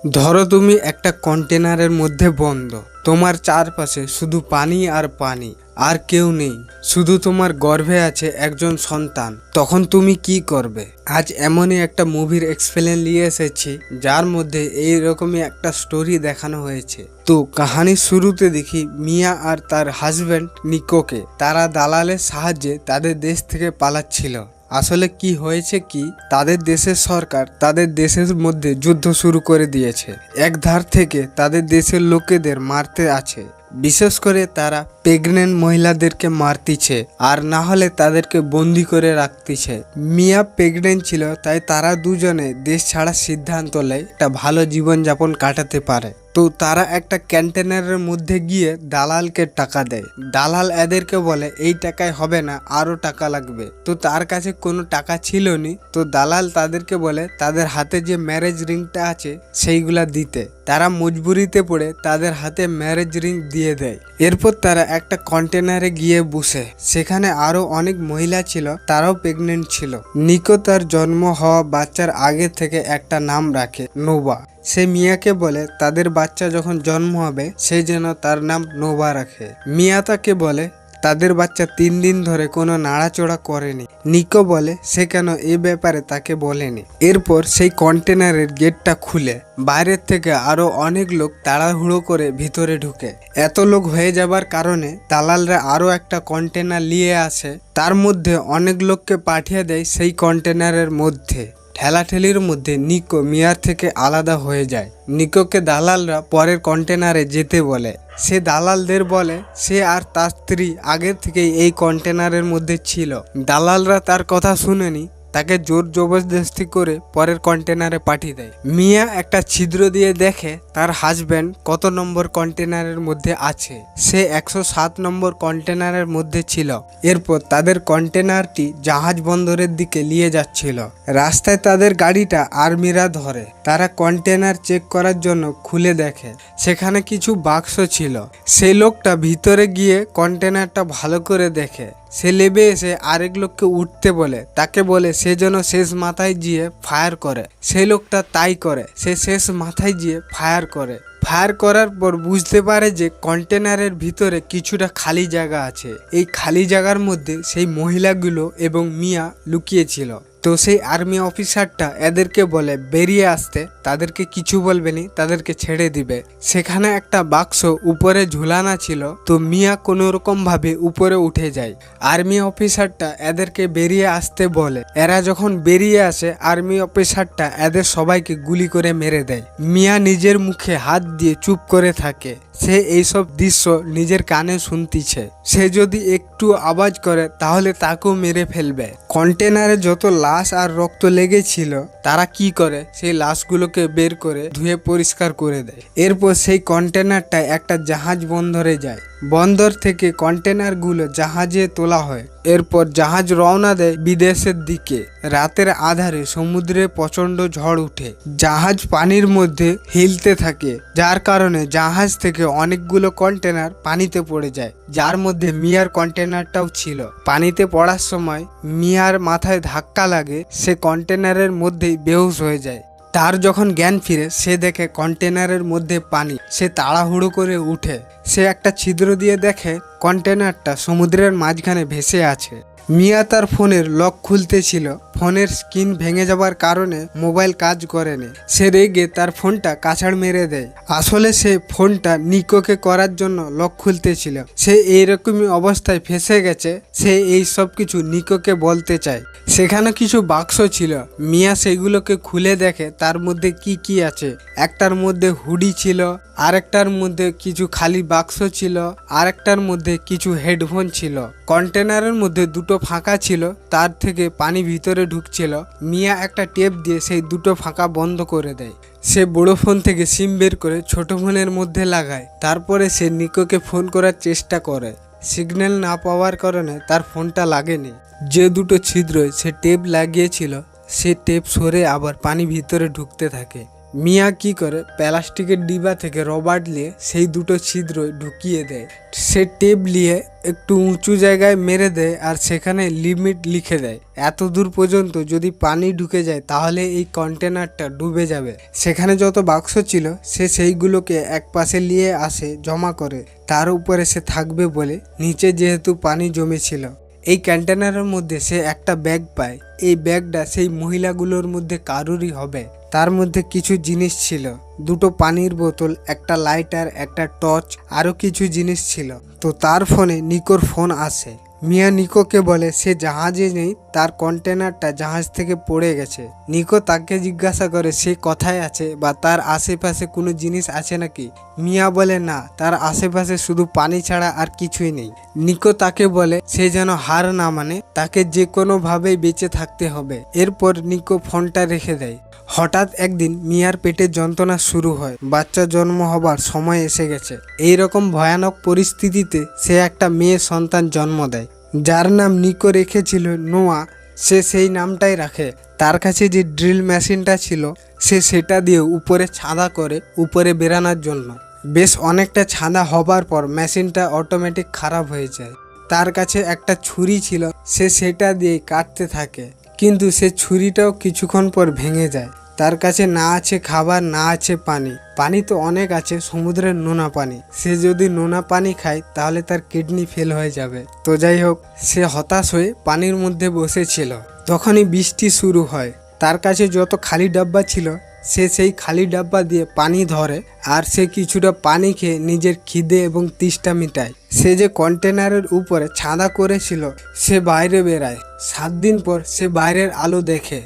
ধরো তুমি একটা কন্টেনারের মধ্যে বন্ধ, তোমার চারপাশে শুধু পানি আর পানি, আর কেউ নেই, শুধু তোমার গর্ভে আছে একজন সন্তান। তখন তুমি কি করবে? আজ এমনই একটা মুভির এক্সপ্লেন নিয়ে এসেছি, যার মধ্যে এইরকমই একটা স্টোরি দেখানো হয়েছে। তো কাহানির শুরুতে দেখি মিয়া আর তার হাজব্যান্ড নিকোকে তারা দালালের সাহায্যে তাদের দেশ থেকে পালাচ্ছিল। আসলে কি হয়েছে কি, তাদের দেশের সরকার তাদের দেশের মধ্যে যুদ্ধ শুরু করে দিয়েছে। এক ধার থেকে তাদের দেশের লোকেদের মারতে আছে, বিশেষ করে তারা প্রেগনেন্ট মহিলাদেরকে মারতিছে, আর না হলে তাদেরকে বন্দি করে রাখতিছে। মিয়া প্রেগনেন্ট ছিল, তাই তারা দুজনে দেশ ছাড়ার সিদ্ধান্ত নেয় একটা ভালো জীবনযাপন কাটাতে পারে। তো তারা একটা কন্টেনারের মধ্যে গিয়ে দালালকে টাকা দেয়। দালাল এদেরকে বলে এই টাকায় হবে না, আরো টাকা লাগবে। তো তার কাছে কোনো টাকা ছিল নি, তো দালাল তাদেরকে বলে তাদের হাতে যে ম্যারেজ রিংটা আছে সেইগুলা দিতে। তারা মজবুরিতে পড়ে তাদের হাতে ম্যারেজ রিং দিয়ে দেয়। এরপর তারা একটা কন্টেনারে গিয়ে বসে, সেখানে আরো অনেক মহিলা ছিল, তারাও প্রেগনেন্ট ছিল। নিকো তার জন্ম হওয়া বাচ্চার আগে থেকে একটা নাম রাখে, নোভা। সে মিয়াকে বলে তাদের বাচ্চা যখন জন্ম হবে সে যেন তার নাম নোভা রাখে। মিয়া তাকে বলে তাদের বাচ্চা 3 দিন ধরে কোনো নাড়াচড়া করেনি। নিকো বলে সে কেন এ ব্যাপারে তাকে বলেনি। এরপর সেই কন্টেনারের গেটটা খুলে বাইরের থেকে আরো অনেক লোক তাড়াহুড়ো করে ভিতরে ঢুকে। এত লোক হয়ে যাবার কারণে দালালরা আরো একটা কন্টেনার নিয়ে আসে, তার মধ্যে অনেক লোককে পাঠিয়ে দেয় সেই কন্টেনারের মধ্যে। ঠেলাঠেলির মধ্যে নিকো মিয়ার থেকে আলাদা হয়ে যায়। নিকোকে দালালরা পরের কন্টেনারে যেতে বলে। সে দালালদের বলে সে আর তার স্ত্রী আগের থেকেই এই কন্টেনারের মধ্যে ছিল। দালালরা তার কথা শুনেনি, তাকে জোর জবরদস্তি করে পরের কন্টেনারে পাঠিয়ে দেয়। মিয়া একটা ছিদ্র দিয়ে দেখে তার হাজব্যান্ড কত নম্বর কন্টেনারের মধ্যে আছে। সে 107 নম্বর কন্টেনারের মধ্যে ছিল। এরপর তাদের কন্টেনারটি জাহাজ বন্দরের দিকে নিয়ে যাচ্ছিল। রাস্তায় তাদের গাড়িটা আর্মিরা ধরে। তারা কন্টেনার চেক করার জন্য খুলে দেখে সেখানে কিছু বাক্স ছিল। সেই লোকটা ভিতরে গিয়ে কন্টেনারটা ভালো করে দেখে। সে লেবে এসে আরেক লোককে উঠতে বলে, তাকে বলে সে যেন শেষ মাথায় গিয়ে ফায়ার করে। সেই লোকটা তাই করে, সে শেষ মাথায় গিয়ে ফায়ার করে। ফায়ার করার পর বুঝতে পারে যে কন্টেনারের ভিতরে কিছুটা খালি জায়গা আছে। এই খালি জায়গার মধ্যে সেই মহিলাগুলো এবং মিয়া লুকিয়েছিল। তো সেই আর্মি অফিসারটা এদেরকে বলে বেরিয়ে আসতে, তাদেরকে কিছু বলবেনি, তাদেরকে ছেড়ে দিবে। সেখানে একটা বাক্স উপরে ঝুলানা ছিল। তো মিয়া কোনো রকম ভাবে উপরে উঠে যায়। আর্মি অফিসারটা এদেরকে বেরিয়ে আসতে বলে। এরা যখন বেরিয়ে আসে আর্মি অফিসারটা এদের সবাইকে গুলি করে মেরে দেয়। মিয়া নিজের মুখে হাত দিয়ে চুপ করে থাকে। সে এইসব দৃশ্য নিজের কানে শুনতিছে। সে যদি একটু আওয়াজ করে তাহলে তাকেও মেরে ফেলবে। কন্টেনারে যত লাশ আর রক্ত লেগেছিল তারা কি করে, সেই লাশগুলোকে বের করে ধুয়ে পরিষ্কার করে দেয়। এরপর সেই কন্টেনারটা একটা জাহাজ বন্দরে যায়। বন্দর থেকে কন্টেনারগুলো জাহাজে তোলা হয়। এরপর জাহাজ রওনা দেয় বিদেশের দিকে। রাতের আধারে সমুদ্রে প্রচন্ড ঝড় উঠে। জাহাজ পানির মধ্যে হিলতে থাকে, যার কারণে জাহাজ থেকে অনেকগুলো কন্টেনার পানিতে পড়ে যায়, যার মধ্যে মিয়ার কন্টেনারটাও ছিল। পানিতে পড়ার সময় মিয়ার মাথায় ধাক্কা লাগে, সে কন্টেনারের মধ্যেই বেহুশ হয়ে যায়। তার যখন জ্ঞান ফিরে সে দেখে কন্টেনারের মধ্যে পানি। সে তাড়াহুড়ো করে উঠে, সে একটা ছিদ্র দিয়ে দেখে কন্টেনারটা সমুদ্রের মাঝখানে ভেসে আছে। মিয়া তার ফোনের লক খুলতেছিল, ফোনের স্ক্রিন ভেঙে যাবার কারণে মোবাইল কাজ করেনি। সে রেগে তার ফোনটা কাছাড় মেরে দেয়। আসলে সে ফোনটা নিকোকে করার জন্য লক খুলতেছিল। সে এইরকমই অবস্থায় ফেসে গেছে। সে এই সব কিছু নিকোকে বলতে চায়। সেখানে কিছু বাক্স ছিল। মিয়া সেগুলোকে খুলে দেখে তার মধ্যে কি কি আছে। একটার মধ্যে হুডি ছিল, আরেকটার মধ্যে কিছু খালি বাক্স ছিল, আরেকটার মধ্যে কিছু হেডফোন ছিল। কন্টেনারের মধ্যে দুটো ফাঁকা ছিল, তার থেকে পানি ভিতরে ঢুকছিল। মিয়া একটা টেপ দিয়ে সেই দুটো ফাঁকা বন্ধ করে দেয়। সে বড় ফোন থেকে সিম বের করে ছোট ফোনের মধ্যে লাগায়। তারপরে সে নিকোকে ফোন করার চেষ্টা করে। সিগন্যাল না পাওয়ার কারণে তার ফোনটা লাগেনি। যে দুটো ছিদ্র সে টেপ লাগিয়েছিল সে টেপ সরে আবার পানি ভিতরে ঢুকতে থাকে। মিয়া কি করে, প্লাস্টিকের ডিবা থেকে রবার নিয়ে সেই দুটো ছিদ্র ঢুকিয়ে দেয়। সে টেপ নিয়ে একটু উঁচু জায়গায় মেরে দেয় আর সেখানে লিমিট লিখে দেয়। এত দূর পর্যন্ত যদি পানি ঢুকে যায় তাহলে এই কন্টেনারটা ডুবে যাবে। সেখানে যত বাক্স ছিল সে সেইগুলোকে এক পাশে নিয়ে আসে, জমা করে। তার উপরে সে থাকবে বলে নিচে যেহেতু পানি জমেছিল। এই কন্টেনারের মধ্যে সে একটা ব্যাগ পায়। এই ব্যাগটা সেই মহিলাগুলোর মধ্যে কারুরই হবে। তার মধ্যে কিছু জিনিস ছিল, দুটো পানির বোতল, একটা লাইটার, একটা টর্চ, আরও কিছু জিনিস ছিল। তো তার ফোনে নিকোর ফোন আসে। মিয়া নিকোকে বলে সে জাহাজে নেই, তার কন্টেনারটা জাহাজ থেকে পড়ে গেছে। নিকো তাকে জিজ্ঞাসা করে সে কোথায় আছে বা তার আশেপাশে কোনো জিনিস আছে নাকি। মিয়া বলে না, তার আশেপাশে শুধু পানি ছাড়া আর কিছুই নেই। নিকো তাকে বলে সে যেন হার না মানে, তাকে যে কোনোভাবেই বেঁচে থাকতে হবে। এরপর নিকো ফোনটা রেখে দেয়। হঠাৎ একদিন মিয়ার পেটে যন্ত্রণা শুরু হয়। বাচ্চা জন্ম হবার সময় এসে গেছে। এই রকম ভয়ানক পরিস্থিতিতে সে একটা মেয়ে সন্তান জন্ম দেয়, যার নাম নিকো রেখেছিল নোয়া। সে সেই নামটাই রাখে। তার কাছে যে ড্রিল মেশিনটা ছিল সে সেটা দিয়ে উপরে ছাঁদা করে উপরে বেরানোর জন্য। বেশ অনেকটা ছাঁদা হবার পর মেশিনটা অটোমেটিক খারাপ হয়ে যায়। তার কাছে একটা ছুরি ছিল, সে সেটা দিয়ে কাটতে থাকে, কিন্তু সে ছুরিটাও কিছুক্ষণ পর ভেঙে যায়। তার কাছে না আছে খাবার, না আছে পানি। পানি তো অনেক আছে, সমুদ্রের নোনা পানি। সে যদি নোনা পানি খায় তাহলে তার কিডনি ফেল হয়ে যাবে। তো যাই হোক, সে হতাশ হয়ে পানির মধ্যে বসেছিল। তখনই বৃষ্টি শুরু হয়। তার কাছে যত খালি ডাব্বা ছিল সে সেই খালি ডাব্বা দিয়ে পানি ধরে আর সে কিছুটা পানি খেয়ে নিজের খিদে এবং তেষ্টা মিটায়। সে যে কন্টেনারের উপরে ছাঁদা করেছিল সে বাইরে বেরায়। 7 দিন পর সে বাইরের আলো দেখে।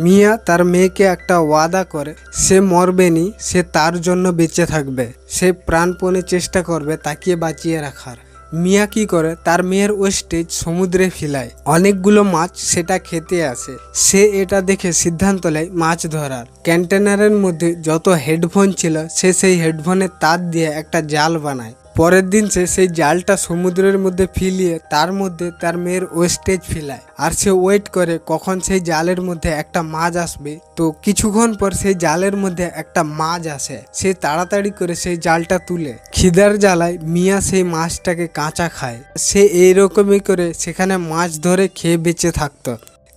মিয়া তার মেয়েকে একটা ওয়াদা করে সে মরবেনি, সে তার জন্য বেঁচে থাকবে। সে প্রাণপণে চেষ্টা করবে তাকে বাঁচিয়ে রাখার। মিয়া কি করে, তার মেয়ের ওয়েস্টেজ সমুদ্রে ফেলায়। অনেকগুলো মাছ সেটা খেতে আসে। সে এটা দেখে সিদ্ধান্ত নেয় মাছ ধরার। কন্টেনারের মধ্যে যত হেডফোন ছিল সে সেই হেডফোনের তার দিয়ে একটা জাল বানায়। পরের দিন সে সেই জালটা সমুদ্রের মধ্যে ফেলিয়ে তার মধ্যে তার মেয়ের ওয়েস্টেজ ফেলায়। আর সে ওয়েট করে কখন সেই জালের মধ্যে একটা মাছ আসবে। তো কিছুক্ষণ পর সেই জালের মধ্যে একটা মাছ আসে। সে তাড়াতাড়ি করে সেই জালটা তুলে খিদার জ্বালায় মিয়া সেই মাছটাকে কাঁচা খায়। সে এইরকমই করে সেখানে মাছ ধরে খেয়ে বেঁচে থাকতো।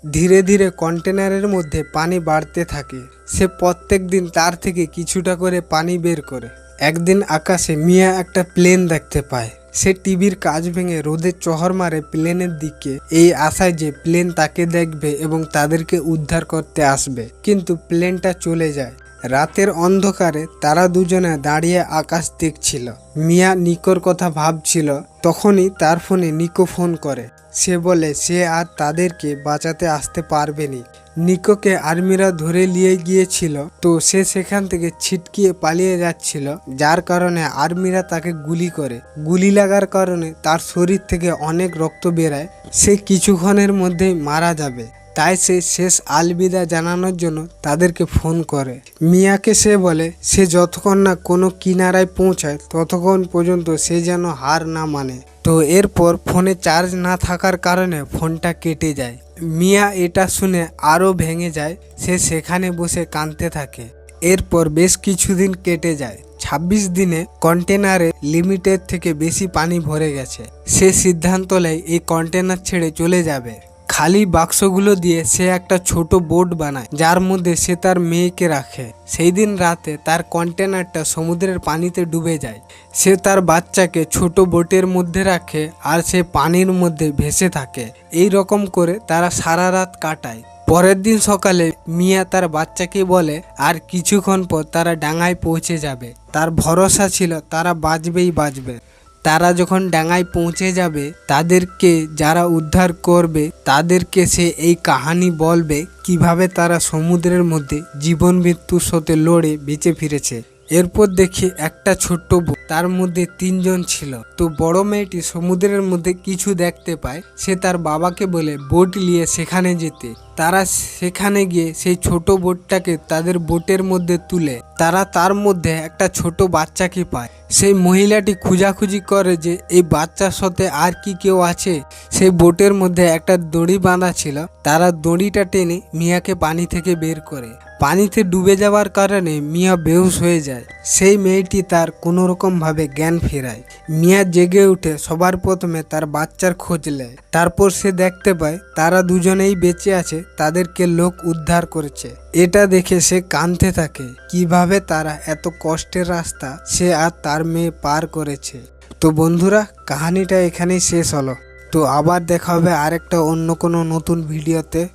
ধীরে ধীরে কন্টেনারের মধ্যে পানি বাড়তে থাকে। সে প্রত্যেক দিন তার থেকে কিছুটা করে পানি বের করে। একদিন আকাশে মিয়া একটা প্লেন দেখতে পায়। সে টিভির কাঁচ ভেঙে রোদে চহর মারে প্লেনের দিকে, এই আশায় যে প্লেন তাকে দেখবে এবং তাদেরকে উদ্ধার করতে আসবে। কিন্তু প্লেনটা চলে যায়। রাতের অন্ধকারে তারা দুজনে দাঁড়িয়ে আকাশ দেখছিল। মিয়া নিকোর কথা ভাবছিল। তখনই তার ফোনে নিকো ফোন করে। সে বলে সে আর তাদেরকে বাঁচাতে আসতে পারবেনি। নিকোকে আর্মিরা ধরে নিয়ে গিয়েছিল। তো সে সেখান থেকে ছিটকিয়ে পালিয়ে যাচ্ছিল, যার কারণে আর্মিরা তাকে গুলি করে। গুলি লাগার কারণে তার শরীর থেকে অনেক রক্ত বেরায়। সে কিছুক্ষণের মধ্যেই মারা যাবে। তাই সে শেষ আলবিদা জানানোর জন্য তাদেরকে ফোন করে। মিয়াকে সে বলে সে যতক্ষণ না কোনো কিনারায় পৌঁছায় ততক্ষণ পর্যন্ত সে যেন হার না মানে। তো এরপর ফোনে চার্জ না থাকার কারণে ফোনটা কেটে যায়। মিয়া এটা শুনে আরও ভেঙে যায়। সে সেখানে বসে কাঁদতে থাকে। এরপর বেশ কিছুদিন কেটে যায়। 26 দিনে কন্টেনারে লিমিটের থেকে বেশি পানি ভরে গেছে। সে সিদ্ধান্ত নেয় এই কন্টেনার ছেড়ে চলে যাবে। খালি বাক্সগুলো দিয়ে সে একটা ছোট বোট বানায়, যার মধ্যে সে তার মেয়েকে রাখে। সেই দিন রাতে তার কন্টেনারটা সমুদ্রের পানিতে ডুবে যায়। সে তার বাচ্চাকে ছোট বোটের মধ্যে রাখে আর সে পানির মধ্যে ভেসে থাকে। এই রকম করে তারা সারা রাত কাটায়। পরের দিন সকালে মিয়া তার বাচ্চাকে বলে আর কিছুক্ষণ পর তারা ডাঙায় পৌঁছে যাবে। তার ভরসা ছিল তারা বাঁচবেই বাঁচবে। তারা যখন ডাঙায় পৌঁছে যাবে তাদেরকে যারা উদ্ধার করবে তাদেরকে সে এই কাহিনী বলবে কিভাবে তারা সমুদ্রের মধ্যে জীবন মৃত্যুর সাথে লড়ে বেঁচে ফিরেছে। এরপর দেখি একটা ছোট্ট বোট, তার মধ্যে 3 জন ছিল। তো বড় মেয়েটি সমুদ্রের মধ্যে কিছু দেখতে পায়। সে তার বাবাকে বলে বোট নিয়ে সেখানে যেতে। তারা সেখানে গিয়ে সেই ছোট বোটটাকে তাদের বোটের মধ্যে তুলে তারা তার মধ্যে একটা ছোট বাচ্চাকে পায়। সেই মহিলাটি খোঁজাখুঁজি করে যে এই বাচ্চার সাথে আর কি কেউ আছে। সেই বোটের মধ্যে একটা দড়ি বাঁধা ছিল, তারা দড়িটা টেনে মিয়াকে পানি থেকে বের করে। পানিতে ডুবে যাওয়ার কারণে মিয়া বেহুশ হয়ে যায়। সেই মেয়েটি তার কোনোরকমভাবে জ্ঞান ফেরায়। মিয়া জেগে উঠে সবার প্রথমে তার বাচ্চার খোঁজ নেয়। তারপর সে দেখতে পায় তারা দুজনেই বেঁচে আছে, তাদেরকে লোক উদ্ধার করেছে। এটা দেখে সে কাঁদতে থাকে, কিভাবে তারা এত কষ্টের রাস্তা সে আর তার মেয়ে পার করেছে। তো বন্ধুরা, কাহিনীটা এখানেই শেষ হলো। তো আবার দেখা হবে আরেকটা অন্য কোনো নতুন ভিডিওতে।